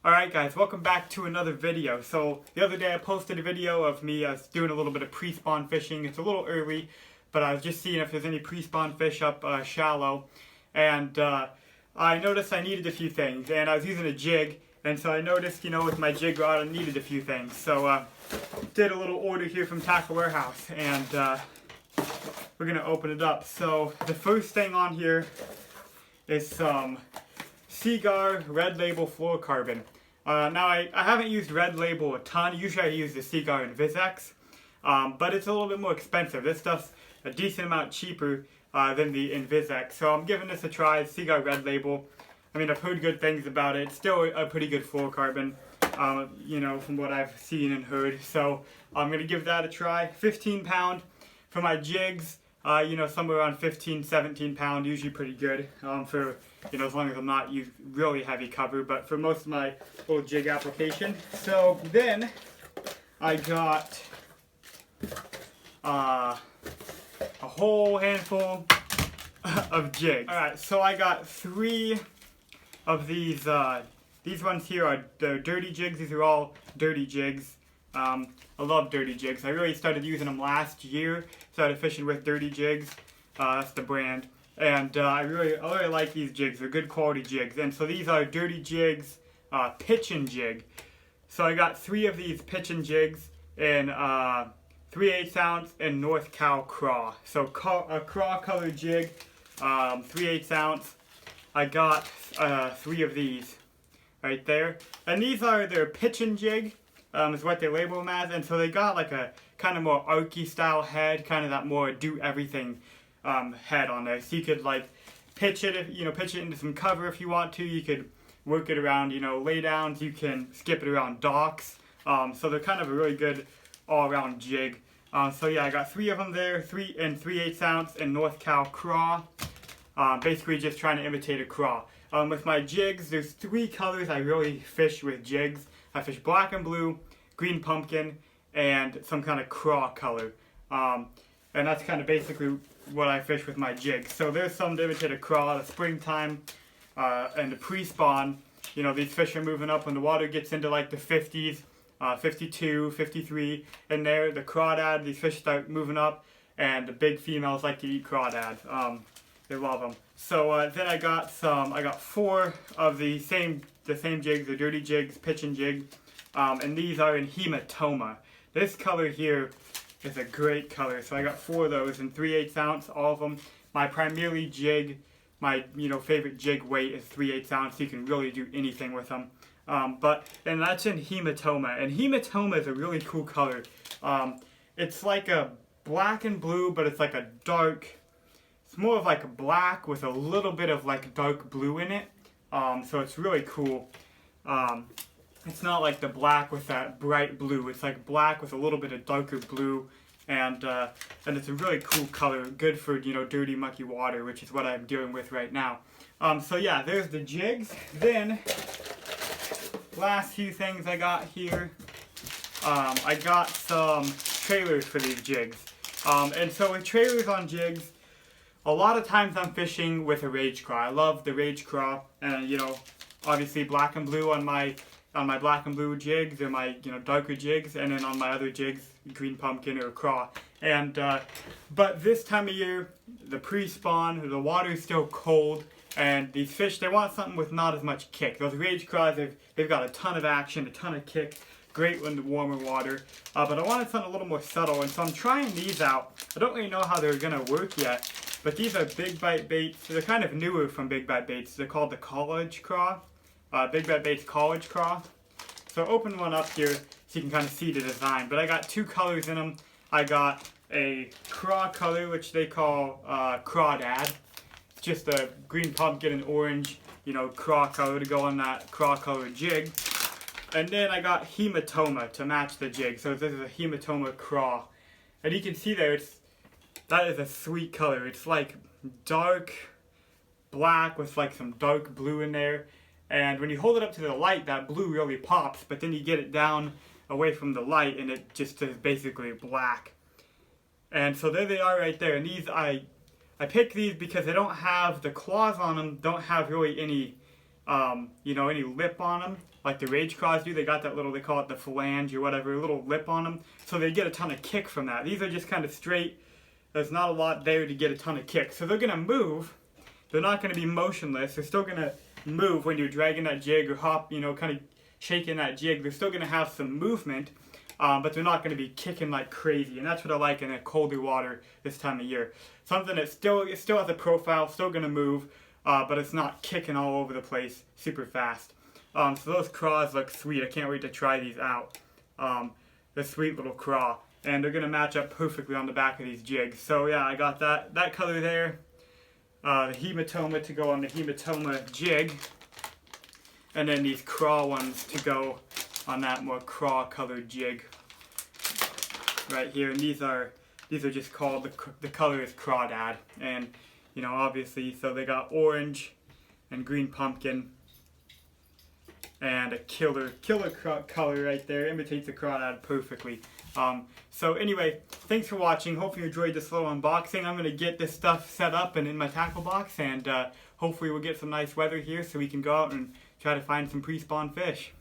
Alright guys, welcome back to another video. So the other day I posted a video of me doing a little bit of pre-spawn fishing. It's a little early, but I was just seeing if there's any pre-spawn fish up shallow. And I noticed I needed a few things, and I was using a jig, and so I noticed, with my jig rod I needed a few things. So did a little order here from Tackle Warehouse, and we're going to open it up. So the first thing on here is some Seagar Red Label fluorocarbon. Now I haven't used Red Label a ton. Usually I use the Seagar and Vizex, but it's a little bit more expensive. This stuff's a decent amount cheaper than the Invisex. So I'm giving this a try, Seagar Red Label. I mean, I've heard good things about it. It's still a pretty good fluorocarbon, from what I've seen and heard. So I'm going to give that a try. 15 pound for my jigs. Somewhere around 15, 17 pound, usually pretty good for, as long as I'm not using really heavy cover, but for most of my little jig application. So then I got a whole handful of jigs. Alright, so I got 3 of these ones here are the dirty jigs. These are all dirty jigs. I love dirty jigs. I really started using them last year. Started fishing with dirty jigs. That's the brand. And I really like these jigs. They're good quality jigs. And so these are dirty jigs, pitch and jig. So I got 3 of these pitch and jigs in 3/8 ounce and North Cal craw. So a craw colored jig, 3/8 ounce. I got 3 of these right there. And these are their pitch and jig. Is what they label them as, and so they got like a kind of more archy style head, kind of that more do everything head on there. So you could like pitch it into some cover if you want to. You could work it around, lay downs. You can skip it around docks. So they're kind of a really good all around jig. So yeah, I got 3 of them there, 3 and 3/8 ounce in North Cal craw. Basically just trying to imitate a craw. With my jigs, there's 3 colors I really fish with jigs. I fish black and blue, green pumpkin, and some kind of craw color. And that's kind of basically what I fish with my jigs. So there's some to imitate a craw, the springtime, and the pre-spawn. These fish are moving up when the water gets into like the 50s, 52, 53, and there, the crawdad, these fish start moving up, and the big females like to eat crawdads. They love them. So then I got 4 of the same jigs, the dirty jigs, pitch and jig, and these are in hematoma. This color here is a great color, so I got 4 of those in 3/8 ounce, all of them. My primary jig, my favorite jig weight is 3/8 ounce. You can really do anything with them. And that's in hematoma, and hematoma is a really cool color. It's like a black and blue, but it's like a dark. It's more of like a black with a little bit of like dark blue in it. So it's really cool. It's not like the black with that bright blue. It's like black with a little bit of darker blue, and it's a really cool color. Good for dirty, mucky water, which is what I'm dealing with right now. So yeah, there's the jigs. Then last few things I got here. I got some trailers for these jigs. And so with trailers on jigs, a lot of times I'm fishing with a rage craw. I love the rage craw, and obviously black and blue on my black and blue jigs, or my darker jigs, and then on my other jigs, green pumpkin or craw. And but this time of year, the pre-spawn, the water is still cold, and these fish, they want something with not as much kick. Those rage craws, they've got a ton of action, a ton of kick. Great in the warmer water, but I wanted something a little more subtle, and so I'm trying these out. I don't really know how they're gonna work yet, but these are Big Bite Baits. They're kind of newer from Big Bite Baits. They're called the College Craw, Big Bite Baits College Craw. So open one up here so you can kind of see the design. But I got 2 colors in them. I got a craw color, which they call crawdad. It's just a green pumpkin and orange, craw color to go on that craw color jig. And then I got hematoma to match the jig. So this is a hematoma craw. And you can see there, that is a sweet color. It's like dark black with like some dark blue in there. And when you hold it up to the light, that blue really pops. But then you get it down away from the light, and it just is basically black. And so there they are right there. And these, I picked these because they don't have, the claws on them don't have really any you know, any lip on them, like the Rage Craws do. They got that little, they call it the phalange or whatever, a little lip on them. So they get a ton of kick from that. These are just kind of straight. There's not a lot there to get a ton of kick. So they're going to move. They're not going to be motionless. They're still going to move when you're dragging that jig or hop, you know, kind of shaking that jig. They're still going to have some movement, but they're not going to be kicking like crazy. And that's what I like in a colder water this time of year. Something that still has a profile, still going to move, but it's not kicking all over the place super fast. So those craws look sweet. I can't wait to try these out. The sweet little craw. And they're going to match up perfectly on the back of these jigs. So yeah, I got that color there. The hematoma to go on the hematoma jig. And then these craw ones to go on that more craw colored jig. Right here. And these are just called, the color is Crawdad. And, you know, obviously, so they got orange and green pumpkin. And a killer color right there. Imitates the Crawdad perfectly. So anyway, thanks for watching. Hopefully you enjoyed this little unboxing. I'm going to get this stuff set up and in my tackle box. And hopefully we'll get some nice weather here so we can go out and try to find some pre-spawn fish.